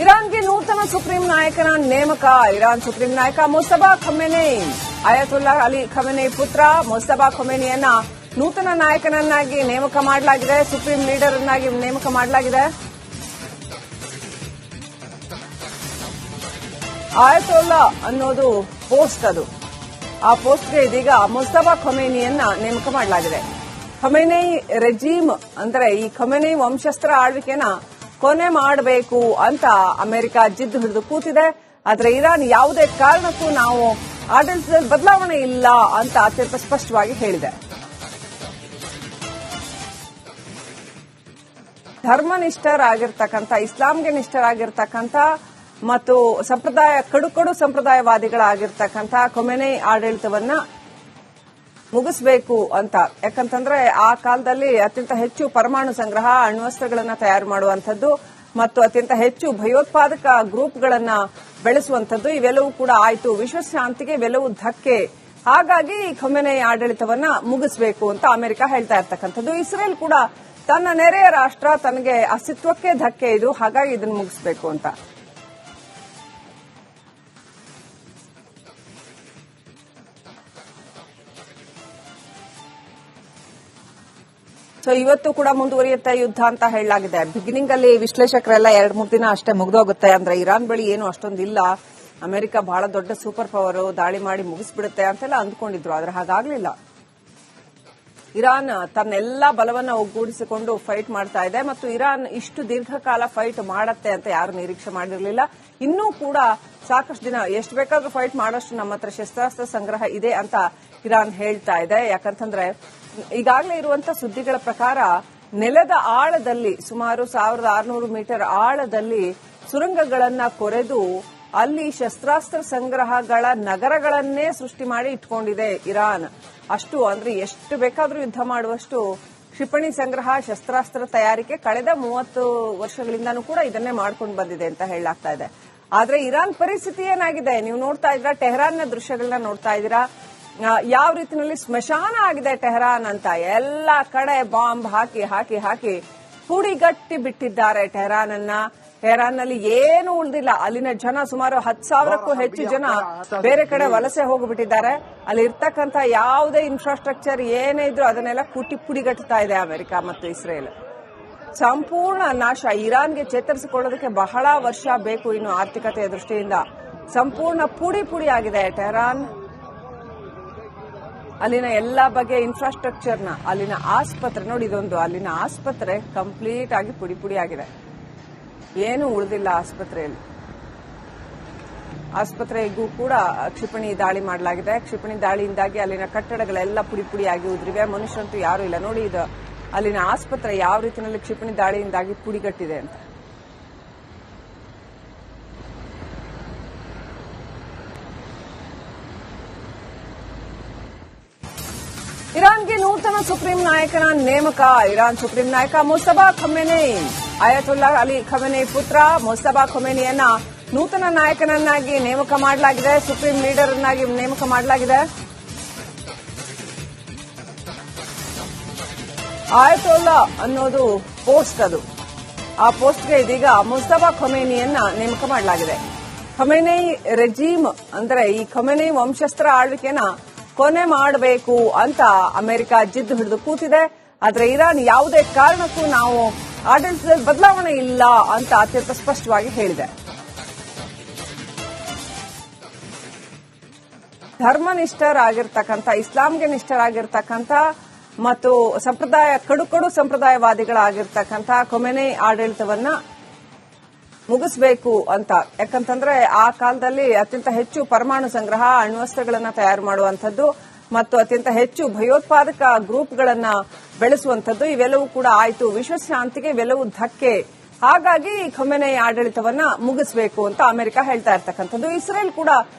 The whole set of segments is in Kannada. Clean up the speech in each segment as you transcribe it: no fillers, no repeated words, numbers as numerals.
ಇರಾನ್ಗೆ ನೂತನ ಸುಪ್ರೀಂ ನಾಯಕನ ನೇಮಕ. ಇರಾನ್ ಸುಪ್ರೀಂ ನಾಯಕ ಮುಸ್ತಫಾ ಖಮೇನಿ, ಅಯತುಲ್ಲಾ ಅಲಿ ಖಮೇನಿ ಪುತ್ರ ಮುಸ್ತಫಾ ಖಮೇನಿಯನ್ನ ನೂತನ ನಾಯಕನನ್ನಾಗಿ ನೇಮಕ ಮಾಡಲಾಗಿದೆ. ಸುಪ್ರೀಂ ಲೀಡರ್ ಅನ್ನಾಗಿ ನೇಮಕ ಮಾಡಲಾಗಿದೆ. ಅಯತುಲ್ಲಾ ಅನ್ನೋದು ಪೋಸ್ಟ್, ಅದು ಆ ಪೋಸ್ಟ್ಗೆ ಇದೀಗ ಮುಸ್ತಫಾ ಖಮೇನಿಯನ್ನ ನೇಮಕ ಮಾಡಲಾಗಿದೆ. ಖಮೇನಿ ರೆಜೀಮ್ ಅಂದ್ರೆ ಈ ಖಮೇನಿ ವಂಶಸ್ತ್ರ ಆಳ್ವಿಕೆನ ಕೊನೆ ಮಾಡಬೇಕು ಅಂತ ಅಮೆರಿಕ ಜಿದ್ದು ಹಿಡಿದು ಕೂತಿದೆ. ಆದರೆ ಇರಾನ್ ಯಾವುದೇ ಕಾರಣಕ್ಕೂ ನಾವು ಆಡಳಿತದಲ್ಲಿ ಬದಲಾವಣೆ ಇಲ್ಲ ಅಂತ ಅತ್ಯಂತ ಸ್ಪಷ್ಟವಾಗಿ ಹೇಳಿದೆ. ಧರ್ಮನಿಷ್ಠರಾಗಿರ್ತಕ್ಕಂಥ, ಇಸ್ಲಾಂಗೆ ನಿಷ್ಠರಾಗಿರ್ತಕ್ಕಂಥ ಮತ್ತು ಕಡು ಸಂಪ್ರದಾಯವಾದಿಗಳಾಗಿರ್ತಕ್ಕಂಥ ಖಮೇನಿ ಆಡಳಿತವನ್ನ ಮುಗಿಸಬೇಕು ಅಂತ. ಯಾಕಂತಂದ್ರೆ ಆ ಕಾಲದಲ್ಲಿ ಅತ್ಯಂತ ಹೆಚ್ಚು ಪರಮಾಣು ಸಂಗ್ರಹ, ಅಣ್ವಸ್ತ್ರಗಳನ್ನ ತಯಾರು ಮಾಡುವಂಥದ್ದು ಮತ್ತು ಅತ್ಯಂತ ಹೆಚ್ಚು ಭಯೋತ್ಪಾದಕ ಗ್ರೂಪ್ಗಳನ್ನ ಬೆಳೆಸುವಂಥದ್ದು ಇವೆಲ್ಲವೂ ಕೂಡ ಆಯಿತು. ವಿಶ್ವಶಾಂತಿಗೆ ಇವೆಲ್ಲವೂ ಧಕ್ಕೆ. ಹಾಗಾಗಿ ಖಮೇನಿ ಆಡಳಿತವನ್ನ ಮುಗಿಸಬೇಕು ಅಂತ ಅಮೆರಿಕ ಹೇಳ್ತಾ ಇರ್ತಕ್ಕಂಥದ್ದು. ಇಸ್ರೇಲ್ ಕೂಡ ತನ್ನ ನೆರೆಯ ರಾಷ್ಟ್ರ, ತನಗೆ ಅಸ್ತಿತ್ವಕ್ಕೆ ಧಕ್ಕೆ ಇದು, ಹಾಗಾಗಿ ಇದನ್ನು ಮುಗಿಸಬೇಕು ಅಂತ. ಸೊ ಇವತ್ತು ಕೂಡ ಮುಂದುವರಿಯುತ್ತೆ ಯುದ್ಧ ಅಂತ ಹೇಳಲಾಗಿದೆ. ಬಿಗಿನಿಂಗ್ ಅಲ್ಲಿ ವಿಶ್ಲೇಷಕರೆಲ್ಲ 2-3 ದಿನ ಅಷ್ಟೇ ಮುಗಿದೋಗುತ್ತೆ, ಅಂದ್ರೆ ಇರಾನ್ ಬಳಿ ಏನು ಅಷ್ಟೊಂದಿಲ್ಲ, ಅಮೆರಿಕ ಬಹಳ ದೊಡ್ಡ ಸೂಪರ್ ಪವರ್, ದಾಳಿ ಮಾಡಿ ಮುಗಿಸ್ಬಿಡುತ್ತೆ ಅಂತೆಲ್ಲ ಅಂದ್ಕೊಂಡಿದ್ರು. ಆದ್ರೆ ಹಾಗಾಗ್ಲಿಲ್ಲ. ಇರಾನ್ ತನ್ನೆಲ್ಲಾ ಬಲವನ್ನ ಒಗ್ಗೂಡಿಸಿಕೊಂಡು ಫೈಟ್ ಮಾಡ್ತಾ ಇದೆ ಮತ್ತು ಇರಾನ್ ಇಷ್ಟು ದೀರ್ಘಕಾಲ ಫೈಟ್ ಮಾಡತ್ತೆ ಅಂತ ಯಾರು ನಿರೀಕ್ಷೆ ಮಾಡಿರಲಿಲ್ಲ. ಇನ್ನೂ ಕೂಡ ಸಾಕಷ್ಟು ದಿನ ಎಷ್ಟು ಬೇಕಾದ್ರೂ ಫೈಟ್ ಮಾಡೋಷ್ಟು ನಮ್ಮ ಹತ್ರ ಶಸ್ತ್ರಾಸ್ತ್ರ ಸಂಗ್ರಹ ಇದೆ ಅಂತ ಇರಾನ್ ಹೇಳ್ತಾ ಇದೆ. ಯಾಕಂತಂದ್ರೆ ಈಗಾಗಲೇ ಇರುವಂತಹ ಸುದ್ದಿಗಳ ಪ್ರಕಾರ ನೆಲದ ಆಳದಲ್ಲಿ ಸುಮಾರು 1600 ಮೀಟರ್ ಆಳದಲ್ಲಿ ಸುರಂಗಗಳನ್ನ ಕೊರೆದು ಅಲ್ಲಿ ಶಸ್ತ್ರಾಸ್ತ್ರ ಸಂಗ್ರಹಗಳ ನಗರಗಳನ್ನೇ ಸೃಷ್ಟಿ ಮಾಡಿ ಇಟ್ಕೊಂಡಿದೆ ಇರಾನ್. ಅಷ್ಟು ಅಂದ್ರೆ ಎಷ್ಟು ಬೇಕಾದ್ರೂ ಯುದ್ಧ ಮಾಡುವಷ್ಟು ಕ್ಷಿಪಣಿ ಸಂಗ್ರಹ, ಶಸ್ತ್ರಾಸ್ತ್ರ ತಯಾರಿಕೆ ಕಳೆದ 30 ವರ್ಷಗಳಿಂದಾನೂ ಕೂಡ ಇದನ್ನೇ ಮಾಡ್ಕೊಂಡು ಬಂದಿದೆ ಅಂತ ಹೇಳಲಾಗ್ತಾ ಇದೆ. ಆದ್ರೆ ಇರಾನ್ ಪರಿಸ್ಥಿತಿ ಏನಾಗಿದೆ ನೀವು ನೋಡ್ತಾ ಇದ್ದೀರಾ, ಟೆಹರಾನ್ನ ದೃಶ್ಯಗಳನ್ನ ನೋಡ್ತಾ ಇದ್ದೀರಾ. ಯಾವ ರೀತಿಯಲ್ಲಿ ಸ್ಮಶಾನ ಆಗಿದೆ ಟೆಹರಾನ್ ಅಂತ. ಎಲ್ಲ ಕಡೆ ಬಾಂಬ್ ಹಾಕಿ ಹಾಕಿ ಹಾಕಿ ಹುಡಿಗಟ್ಟಿ ಬಿಟ್ಟಿದ್ದಾರೆ ಟೆಹರಾನ್ನಲ್ಲಿ ಏನು ಉಳಿದಿಲ್ಲ. ಅಲ್ಲಿನ ಜನ ಸುಮಾರು 10,000ಕ್ಕೂ ಹೆಚ್ಚು ಜನ ಬೇರೆ ಕಡೆ ವಲಸೆ ಹೋಗಿಬಿಟ್ಟಿದ್ದಾರೆ. ಅಲ್ಲಿ ಇರ್ತಕ್ಕಂಥ ಯಾವುದೇ ಇನ್ಫ್ರಾಸ್ಟ್ರಕ್ಚರ್ ಏನೇ ಇದ್ರೂ ಅದನ್ನೆಲ್ಲ ಪುಡಿಗಟ್ಟುತ್ತಾ ಇದೆ ಅಮೆರಿಕ ಮತ್ತು ಇಸ್ರೇಲ್. ಸಂಪೂರ್ಣ ನಾಶ. ಇರಾನ್ಗೆ ಚೇತರಿಸಿಕೊಳ್ಳೋದಕ್ಕೆ ಬಹಳ ವರ್ಷ ಬೇಕು ಇನ್ನು ಆರ್ಥಿಕತೆಯ ದೃಷ್ಟಿಯಿಂದ. ಸಂಪೂರ್ಣ ಪುಡಿ ಆಗಿದೆ ಟೆಹರಾನ್. ಅಲ್ಲಿನ ಎಲ್ಲಾ ಬಗೆಯ ಇನ್ಫ್ರಾಸ್ಟ್ರಕ್ಚರ್ನ, ಅಲ್ಲಿನ ಆಸ್ಪತ್ರೆ ನೋಡಿ, ಇದೊಂದು ಅಲ್ಲಿನ ಆಸ್ಪತ್ರೆ ಕಂಪ್ಲೀಟ್ ಆಗಿ ಪುಡಿ ಆಗಿದೆ. ಏನು ಉಳಿದಿಲ್ಲ ಆಸ್ಪತ್ರೆಯಲ್ಲಿ. ಆಸ್ಪತ್ರೆಗೂ ಕೂಡ ಕ್ಷಿಪಣಿ ದಾಳಿ ಮಾಡಲಾಗಿದೆ. ಕ್ಷಿಪಣಿ ದಾಳಿಯಿಂದಾಗಿ ಅಲ್ಲಿನ ಕಟ್ಟಡಗಳೆಲ್ಲ ಪುಡಿಯಾಗಿ ಉದುರಿವೆ. ಮನುಷ್ಯರಂತೂ ಯಾರೂ ಇಲ್ಲ. ನೋಡಿ, ಇದು ಅಲ್ಲಿನ ಆಸ್ಪತ್ರೆ ಯಾವ ರೀತಿಯಲ್ಲಿ ಕ್ಷಿಪಣಿ ದಾಳಿಯಿಂದಾಗಿ ಪುಡಿಗಟ್ಟಿದೆ ಅಂತ. ಇರಾನ್ಗೆ ನೂತನ ಸುಪ್ರೀಂ ನಾಯಕನ ನೇಮಕ. ಇರಾನ್ ಸುಪ್ರೀಂ ನಾಯಕ ಮುಸ್ತಫಾ ಖಮೇನಿ, ಅಯತುಲ್ಲಾ ಅಲಿ ಖಮೇನಿ ಪುತ್ರ ಮುಸ್ತಫಾ ಖಮೇನಿಯನ್ನ ನೂತನ ನಾಯಕನನ್ನಾಗಿ ನೇಮಕ ಮಾಡಲಾಗಿದೆ. ಸುಪ್ರೀಂ ಲೀಡರ್ ಅನ್ನಾಗಿ ನೇಮಕ ಮಾಡಲಾಗಿದೆ. ಅಯತುಲ್ಲಾ ಅನ್ನೋದು ಪೋಸ್ಟ್, ಅದು ಆ ಪೋಸ್ಟ್ಗೆ ಇದೀಗ ಮುಸ್ತಫಾ ಖಮೇನಿಯನ್ನ ನೇಮಕ ಮಾಡಲಾಗಿದೆ. ಖಮೇನಿ ರೆಜೀಮ್ ಅಂದ್ರೆ ಈ ಖಮೇನಿ ವಂಶಸ್ತ್ರ ಆಳ್ವಿಕೆನ ಕೊನೆ ಮಾಡಬೇಕು ಅಂತ ಅಮೆರಿಕ ಜಿದ್ದು ಹಿಡಿದು ಕೂತಿದೆ. ಆದ್ರೆ ಇರಾನ್ ಯಾವುದೇ ಕಾರಣಕ್ಕೂ ನಾವು ಆಡಳಿತದಲ್ಲಿ ಬದಲಾವಣೆ ಇಲ್ಲ ಅಂತ ಅತ್ಯಂತ ಸ್ಪಷ್ಟವಾಗಿ ಹೇಳಿದೆ. ಧರ್ಮನಿಷ್ಠರಾಗಿರ್ತಕ್ಕಂಥ, ಇಸ್ಲಾಂಗೆ ನಿಷ್ಠರಾಗಿರ್ತಕ್ಕಂಥ ಮತ್ತು ಕಡು ಸಂಪ್ರದಾಯವಾದಿಗಳಾಗಿರ್ತಕ್ಕಂಥ ಖಮೇನಿ ಆಡಳಿತವನ್ನ ಮುಗಿಸಬೇಕು ಅಂತ. ಯಾಕಂತಂದ್ರೆ ಆ ಕಾಲದಲ್ಲಿ ಅತ್ಯಂತ ಹೆಚ್ಚು ಪರಮಾಣು ಸಂಗ್ರಹ, ಅಣ್ವಸ್ತ್ರಗಳನ್ನ ತಯಾರು ಮಾಡುವಂಥದ್ದು ಮತ್ತು ಅತ್ಯಂತ ಹೆಚ್ಚು ಭಯೋತ್ಪಾದಕ ಗ್ರೂಪ್ಗಳನ್ನ ಬೆಳೆಸುವಂಥದ್ದು ಇವೆಲ್ಲವೂ ಕೂಡ ಆಯಿತು. ವಿಶ್ವಶಾಂತಿಗೆ ಇವೆಲ್ಲವೂ ಧಕ್ಕೆ. ಹಾಗಾಗಿ ಖಮೇನಿ ಆಡಳಿತವನ್ನ ಮುಗಿಸಬೇಕು ಅಂತ ಅಮೆರಿಕ ಹೇಳ್ತಾ ಇರ್ತಕ್ಕಂಥದ್ದು. ಇಸ್ರೇಲ್ ಕೂಡ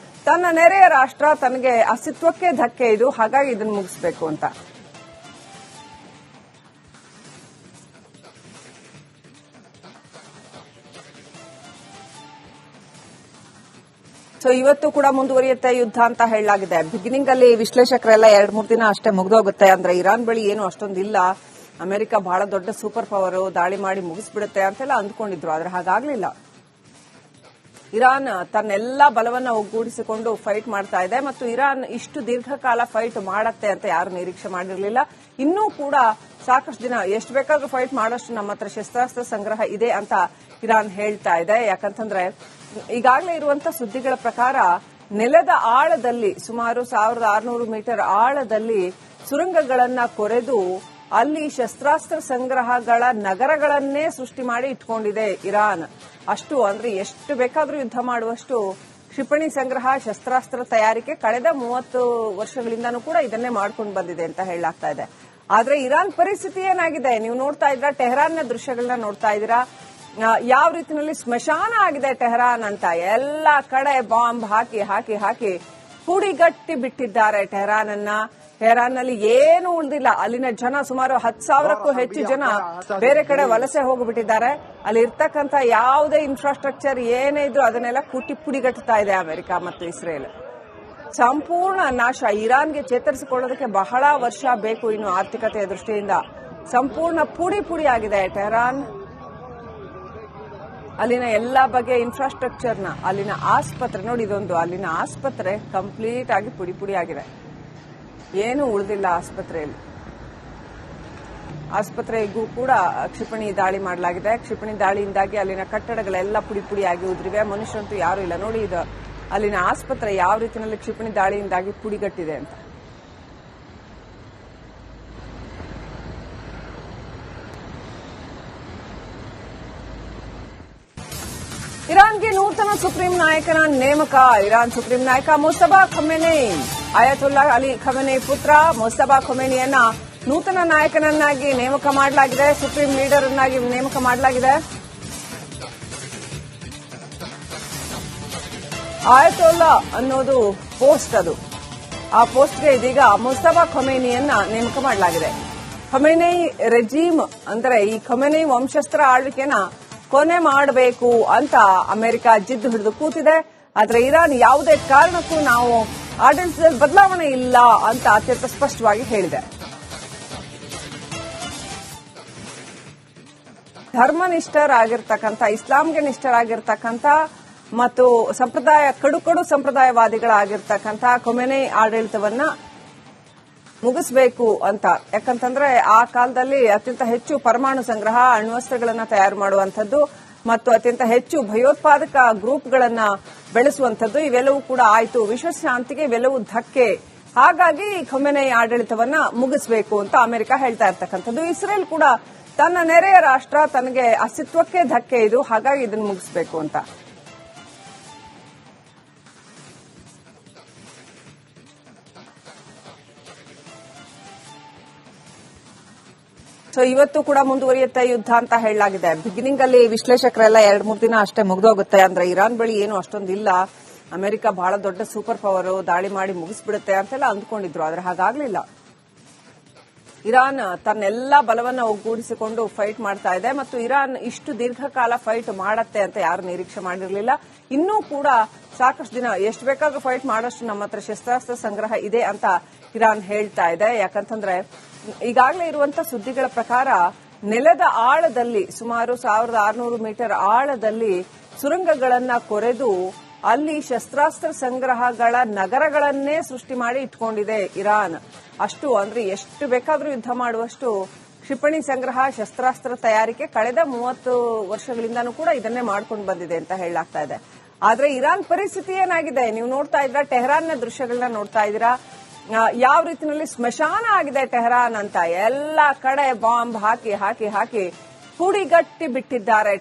ತನ್ನ ನೆರೆಯ ರಾಷ್ಟ್ರ, ತನಗೆ ಅಸ್ತಿತ್ವಕ್ಕೆ ಧಕ್ಕೆ ಇದು, ಹಾಗಾಗಿ ಇದನ್ನು ಮುಗಿಸಬೇಕು ಅಂತ. ಸೊ ಇವತ್ತು ಕೂಡ ಮುಂದುವರಿಯುತ್ತೆ ಯುದ್ಧ ಅಂತ ಹೇಳಲಾಗಿದೆ. ಬಿಗಿನಿಂಗ್ ಅಲ್ಲಿ ವಿಶ್ಲೇಷಕರೆಲ್ಲ 2-3 ದಿನ ಅಷ್ಟೇ ಮುಗಿದೋಗುತ್ತೆ, ಅಂದ್ರೆ ಇರಾನ್ ಬಳಿ ಏನು ಅಷ್ಟೊಂದಿಲ್ಲ, ಅಮೆರಿಕ ಬಹಳ ದೊಡ್ಡ ಸೂಪರ್ ಪವರ್, ದಾಳಿ ಮಾಡಿ ಮುಗಿಸ್ಬಿಡುತ್ತೆ ಅಂತೆಲ್ಲ ಅಂದ್ಕೊಂಡಿದ್ರು. ಆದ್ರೆ ಹಾಗಾಗ್ಲಿಲ್ಲ. ಇರಾನ್ ತನ್ನೆಲ್ಲ ಬಲವನ್ನ ಒಗ್ಗೂಡಿಸಿಕೊಂಡು ಫೈಟ್ ಮಾಡ್ತಾ ಇದೆ ಮತ್ತು ಇರಾನ್ ಇಷ್ಟು ದೀರ್ಘಕಾಲ ಫೈಟ್ ಮಾಡತ್ತೆ ಅಂತ ಯಾರು ನಿರೀಕ್ಷೆ ಮಾಡಿರಲಿಲ್ಲ. ಇನ್ನೂ ಕೂಡ ಸಾಕಷ್ಟು ದಿನ ಎಷ್ಟು ಬೇಕಾದ್ರೂ ಫೈಟ್ ಮಾಡೋಷ್ಟು ನಮ್ಮ ಹತ್ರ ಶಸ್ತ್ರಾಸ್ತ್ರ ಸಂಗ್ರಹ ಇದೆ ಅಂತ ಇರಾನ್ ಹೇಳ್ತಾ ಇದೆ. ಯಾಕಂತಂದ್ರೆ ಈಗಾಗಲೇ ಇರುವಂತಹ ಸುದ್ದಿಗಳ ಪ್ರಕಾರ ನೆಲದ ಆಳದಲ್ಲಿ ಸುಮಾರು 1600 ಮೀಟರ್ ಆಳದಲ್ಲಿ ಸುರಂಗಗಳನ್ನ ಕೊರೆದು ಅಲ್ಲಿ ಶಸ್ತ್ರಾಸ್ತ್ರ ಸಂಗ್ರಹಗಳ ನಗರಗಳನ್ನೇ ಸೃಷ್ಟಿ ಮಾಡಿ ಇಟ್ಕೊಂಡಿದೆ ಇರಾನ್. ಅಷ್ಟು ಅಂದ್ರೆ ಎಷ್ಟು ಬೇಕಾದ್ರೂ ಯುದ್ಧ ಮಾಡುವಷ್ಟು ಕ್ಷಿಪಣಿ ಸಂಗ್ರಹ, ಶಸ್ತ್ರಾಸ್ತ್ರ ತಯಾರಿಕೆ ಕಳೆದ 30 ವರ್ಷಗಳಿಂದನೂ ಕೂಡ ಇದನ್ನೇ ಮಾಡ್ಕೊಂಡು ಬಂದಿದೆ ಅಂತ ಹೇಳಲಾಗ್ತಾ ಇದೆ. ಆದ್ರೆ ಇರಾನ್ ಪರಿಸ್ಥಿತಿ ಏನಾಗಿದೆ ನೀವು ನೋಡ್ತಾ ಇದ್ದೀರಾ, ಟೆಹರಾನ್ನ ದೃಶ್ಯಗಳನ್ನ ನೋಡ್ತಾ ಇದ್ದೀರಾ. ಯಾವ ರೀತಿಯಲ್ಲಿ ಸ್ಮಶಾನ ಆಗಿದೆ ಟೆಹರಾನ್ ಅಂತ. ಎಲ್ಲ ಕಡೆ ಬಾಂಬ್ ಹಾಕಿ ಹಾಕಿ ಹಾಕಿ ಪುಡಿಗಟ್ಟಿ ಬಿಟ್ಟಿದ್ದಾರೆ ಟೆಹರಾನ್ನಲ್ಲಿ ಏನು ಉಳಿದಿಲ್ಲ. ಅಲ್ಲಿನ ಜನ ಸುಮಾರು 10,000ಕ್ಕೂ ಹೆಚ್ಚು ಜನ ಬೇರೆ ಕಡೆ ವಲಸೆ ಹೋಗಿಬಿಟ್ಟಿದ್ದಾರೆ. ಅಲ್ಲಿ ಇರ್ತಕ್ಕಂಥ ಯಾವುದೇ ಇನ್ಫ್ರಾಸ್ಟ್ರಕ್ಚರ್ ಏನೇ ಇದ್ರು ಅದನ್ನೆಲ್ಲ ಪುಡಿಗಟ್ಟುತ್ತಾ ಇದೆ ಅಮೆರಿಕ ಮತ್ತು ಇಸ್ರೇಲ್. ಸಂಪೂರ್ಣ ನಾಶ. ಇರಾನ್ಗೆ ಚೇತರಿಸಿಕೊಳ್ಳೋದಕ್ಕೆ ಬಹಳ ವರ್ಷ ಬೇಕು ಇನ್ನು ಆರ್ಥಿಕತೆಯ ದೃಷ್ಟಿಯಿಂದ. ಸಂಪೂರ್ಣ ಪುಡಿ ಆಗಿದೆ ಟೆಹರಾನ್. ಅಲ್ಲಿನ ಎಲ್ಲಾ ಬಗೆಯ ಇನ್ಫ್ರಾಸ್ಟ್ರಕ್ಚರ್ನ, ಅಲ್ಲಿನ ಆಸ್ಪತ್ರೆ ನೋಡಿ, ಇದೊಂದು ಅಲ್ಲಿನ ಆಸ್ಪತ್ರೆ ಕಂಪ್ಲೀಟ್ ಆಗಿ ಪುಡಿ ಆಗಿದೆ. ಏನು ಉಳಿದಿಲ್ಲ ಆಸ್ಪತ್ರೆಯಲ್ಲಿ. ಆಸ್ಪತ್ರೆಗೂ ಕೂಡ ಕ್ಷಿಪಣಿ ದಾಳಿ ಮಾಡಲಾಗಿದೆ. ಕ್ಷಿಪಣಿ ದಾಳಿಯಿಂದಾಗಿ ಅಲ್ಲಿನ ಕಟ್ಟಡಗಳೆಲ್ಲ ಪುಡಿಯಾಗಿ ಉದುರಿವೆ. ಮನುಷ್ಯರಂತೂ ಯಾರು ಇಲ್ಲ. ನೋಡಿ, ಇದು ಅಲ್ಲಿನ ಆಸ್ಪತ್ರೆ ಯಾವ ರೀತಿಯಲ್ಲಿ ಕ್ಷಿಪಣಿ ದಾಳಿಯಿಂದಾಗಿ ಪುಡಿಗಟ್ಟಿದೆ ಅಂತ. ಇರಾನ್ಗೆ ನೂತನ ಸುಪ್ರೀಂ ನಾಯಕನ ನೇಮಕ. ಇರಾನ್ ಸುಪ್ರೀಂ ನಾಯಕ ಮುಸ್ತಫಾ ಖಮೇನಿ, ಅಯತುಲ್ಲಾ ಅಲಿ ಖಮೇನಿ ಪುತ್ರ ಮುಸ್ತಫಾ ಖಮೇನಿಯನ್ನ ನೂತನ ನಾಯಕನನ್ನಾಗಿ ನೇಮಕ ಮಾಡಲಾಗಿದೆ. ಸುಪ್ರೀಂ ಲೀಡರ್ ಅನ್ನಾಗಿ ನೇಮಕ ಮಾಡಲಾಗಿದೆ. ಅಯತುಲ್ಲಾ ಅನ್ನೋದು ಪೋಸ್ಟ್, ಅದು ಆ ಪೋಸ್ಟ್ಗೆ ಇದೀಗ ಮುಸ್ತಫಾ ಖಮೇನಿಯನ್ನ ನೇಮಕ ಮಾಡಲಾಗಿದೆ. ಖಮೇನಿ ರೆಜೀಮ್ ಅಂದ್ರೆ ಈ ಖಮೇನಿ ವಂಶಸ್ತ್ರ ಆಳ್ವಿಕೆನ ಕೊನೆ ಮಾಡಬೇಕು ಅಂತ ಅಮೆರಿಕ ಜಿದ್ದು ಹಿಡಿದು ಕೂತಿದೆ. ಆದ್ರೆ ಇರಾನ್ ಯಾವುದೇ ಕಾರಣಕ್ಕೂ ನಾವು ಆಡಳಿತದಲ್ಲಿ ಬದಲಾವಣೆ ಇಲ್ಲ ಅಂತ ಅತ್ಯಂತ ಸ್ಪಷ್ಟವಾಗಿ ಹೇಳಿದೆ. ಧರ್ಮನಿಷ್ಠರಾಗಿರ್ತಕ್ಕಂಥ, ಇಸ್ಲಾಂಗೆ ನಿಷ್ಠರಾಗಿರ್ತಕ್ಕಂಥ ಮತ್ತು ಕಡು ಸಂಪ್ರದಾಯವಾದಿಗಳಾಗಿರ್ತಕ್ಕಂಥ ಖೊಮೇನಿ ಆಡಳಿತವನ್ನ ಮುಗಿಸಬೇಕು ಅಂತ. ಯಾಕಂತಂದ್ರೆ ಆ ಕಾಲದಲ್ಲಿ ಅತ್ಯಂತ ಹೆಚ್ಚು ಪರಮಾಣು ಸಂಗ್ರಹ, ಅಣ್ವಸ್ತ್ರಗಳನ್ನ ತಯಾರು ಮಾಡುವಂಥದ್ದು ಮತ್ತು ಅತ್ಯಂತ ಹೆಚ್ಚು ಭಯೋತ್ಪಾದಕ ಗ್ರೂಪ್ಗಳನ್ನ ಬೆಳೆಸುವಂಥದ್ದು ಇವೆಲ್ಲವೂ ಕೂಡ ಆಯಿತು. ವಿಶ್ವಶಾಂತಿಗೆ ಇವೆಲ್ಲವೂ ಧಕ್ಕೆ. ಹಾಗಾಗಿ ಖೊಮೇನಿ ಆಡಳಿತವನ್ನ ಮುಗಿಸಬೇಕು ಅಂತ ಅಮೆರಿಕ ಹೇಳ್ತಾ ಇರ್ತಕ್ಕಂಥದ್ದು. ಇಸ್ರೇಲ್ ಕೂಡ ತನ್ನ ನೆರೆಯ ರಾಷ್ಟ್ರ, ತನಗೆ ಅಸ್ತಿತ್ವಕ್ಕೆ ಧಕ್ಕೆ ಇದು, ಹಾಗಾಗಿ ಇದನ್ನು ಮುಗಿಸಬೇಕು ಅಂತ. ಸೊ ಇವತ್ತು ಕೂಡ ಮುಂದುವರಿಯುತ್ತೆ ಯುದ್ಧ ಅಂತ ಹೇಳಲಾಗಿದೆ. ಬಿಗಿನಿಂಗ್ ಅಲ್ಲಿ ವಿಶ್ಲೇಷಕರೆಲ್ಲ 2-3 ದಿನ ಅಷ್ಟೇ ಮುಗಿದೋಗುತ್ತೆ, ಅಂದ್ರೆ ಇರಾನ್ ಬಳಿ ಏನು ಅಷ್ಟೊಂದಿಲ್ಲ, ಅಮೆರಿಕ ಬಹಳ ದೊಡ್ಡ ಸೂಪರ್ ಪವರ್, ದಾಳಿ ಮಾಡಿ ಮುಗಿಸ್ಬಿಡುತ್ತೆ ಅಂತೆಲ್ಲ ಅಂದ್ಕೊಂಡಿದ್ರು. ಆದ್ರೆ ಹಾಗಾಗ್ಲಿಲ್ಲ. ಇರಾನ್ ತನ್ನೆಲ್ಲ ಬಲವನ್ನ ಒಗ್ಗೂಡಿಸಿಕೊಂಡು ಫೈಟ್ ಮಾಡ್ತಾ ಇದೆ ಮತ್ತು ಇರಾನ್ ಇಷ್ಟು ದೀರ್ಘಕಾಲ ಫೈಟ್ ಮಾಡತ್ತೆ ಅಂತ ಯಾರು ನಿರೀಕ್ಷೆ ಮಾಡಿರಲಿಲ್ಲ. ಇನ್ನೂ ಕೂಡ ಸಾಕಷ್ಟು ದಿನ ಎಷ್ಟು ಬೇಕಾದ್ರೂ ಫೈಟ್ ಮಾಡೋಷ್ಟು ನಮ್ಮ ಹತ್ರ ಶಸ್ತ್ರಾಸ್ತ್ರ ಸಂಗ್ರಹ ಇದೆ ಅಂತ ಇರಾನ್ ಹೇಳ್ತಾ ಇದೆ. ಯಾಕಂತಂದ್ರೆ ಈಗಾಗಲೇ ಇರುವಂತಹ ಸುದ್ದಿಗಳ ಪ್ರಕಾರ ನೆಲದ ಆಳದಲ್ಲಿ ಸುಮಾರು 1600 ಮೀಟರ್ ಆಳದಲ್ಲಿ ಸುರಂಗಗಳನ್ನ ಕೊರೆದು ಅಲ್ಲಿ ಶಸ್ತ್ರಾಸ್ತ್ರ ಸಂಗ್ರಹಗಳ ನಗರಗಳನ್ನೇ ಸೃಷ್ಟಿ ಮಾಡಿ ಇಟ್ಕೊಂಡಿದೆ ಇರಾನ್. ಅಷ್ಟು ಅಂದ್ರೆ ಎಷ್ಟು ಬೇಕಾದ್ರೂ ಯುದ್ಧ ಮಾಡುವಷ್ಟು ಕ್ಷಿಪಣಿ ಸಂಗ್ರಹ, ಶಸ್ತ್ರಾಸ್ತ್ರ ತಯಾರಿಕೆ ಕಳೆದ 30 ವರ್ಷಗಳಿಂದನೂ ಕೂಡ ಇದನ್ನೇ ಮಾಡ್ಕೊಂಡು ಬಂದಿದೆ ಅಂತ ಹೇಳಲಾಗ್ತಾ ಇದೆ. ಆದ್ರೆ ಇರಾನ್ ಪರಿಸ್ಥಿತಿ ಏನಾಗಿದೆ ನೀವು ನೋಡ್ತಾ ಇದ್ದೀರಾ, ಟೆಹರಾನ್ನ ದೃಶ್ಯಗಳನ್ನ ನೋಡ್ತಾ ಇದ್ದೀರಾ. ಯಾವ ರೀತಿಯಲ್ಲಿ ಸ್ಮಶಾನ ಆಗಿದೆ ಟೆಹರಾನ್ ಅಂತ. ಎಲ್ಲ ಕಡೆ ಬಾಂಬ್ ಹಾಕಿ ಹಾಕಿ ಹಾಕಿ ಪುಡಿಗಟ್ಟಿ ಬಿಟ್ಟಿದ್ದಾರೆ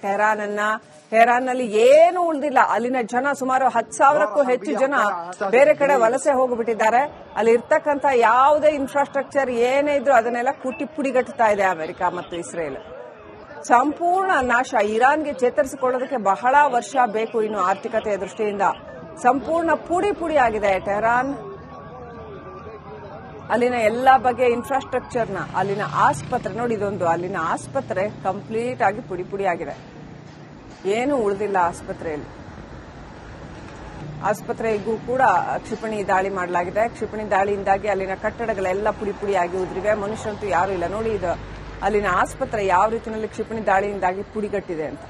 ಟೆಹರಾನ್ನಲ್ಲಿ ಏನು ಉಳಿದಿಲ್ಲ. ಅಲ್ಲಿನ ಜನ ಸುಮಾರು 10,000ಕ್ಕೂ ಹೆಚ್ಚು ಜನ ಬೇರೆ ಕಡೆ ವಲಸೆ ಹೋಗಿಬಿಟ್ಟಿದ್ದಾರೆ. ಅಲ್ಲಿ ಇರ್ತಕ್ಕಂಥ ಯಾವುದೇ ಇನ್ಫ್ರಾಸ್ಟ್ರಕ್ಚರ್ ಏನೇ ಇದ್ರು ಅದನ್ನೆಲ್ಲ ಪುಡಿಗಟ್ಟುತ್ತಾ ಇದೆ ಅಮೆರಿಕ ಮತ್ತು ಇಸ್ರೇಲ್. ಸಂಪೂರ್ಣ ನಾಶ. ಇರಾನ್ಗೆ ಚೇತರಿಸಿಕೊಳ್ಳೋದಕ್ಕೆ ಬಹಳ ವರ್ಷ ಬೇಕು ಇನ್ನು ಆರ್ಥಿಕತೆಯ ದೃಷ್ಟಿಯಿಂದ. ಸಂಪೂರ್ಣ ಪುಡಿ ಆಗಿದೆ ಟೆಹರಾನ್. ಅಲ್ಲಿನ ಎಲ್ಲಾ ಬಗೆಯ ಇನ್ಫ್ರಾಸ್ಟ್ರಕ್ಚರ್ನ, ಅಲ್ಲಿನ ಆಸ್ಪತ್ರೆ ನೋಡಿ, ಇದೊಂದು ಅಲ್ಲಿನ ಆಸ್ಪತ್ರೆ ಕಂಪ್ಲೀಟ್ ಆಗಿ ಪುಡಿ ಆಗಿದೆ. ಏನು ಉಳಿದಿಲ್ಲ ಆಸ್ಪತ್ರೆಯಲ್ಲಿ. ಆಸ್ಪತ್ರೆಗೂ ಕೂಡ ಕ್ಷಿಪಣಿ ದಾಳಿ ಮಾಡಲಾಗಿದೆ. ಕ್ಷಿಪಣಿ ದಾಳಿಯಿಂದಾಗಿ ಅಲ್ಲಿನ ಕಟ್ಟಡಗಳೆಲ್ಲ ಪುಡಿಯಾಗಿ ಉದುರಿವೆ. ಮನುಷ್ಯರಂತೂ ಯಾರು ಇಲ್ಲ. ನೋಡಿ, ಇದು ಅಲ್ಲಿನ ಆಸ್ಪತ್ರೆ ಯಾವ ರೀತಿಯಲ್ಲಿ ಕ್ಷಿಪಣಿ ದಾಳಿಯಿಂದಾಗಿ ಪುಡಿಗಟ್ಟಿದೆ ಅಂತ.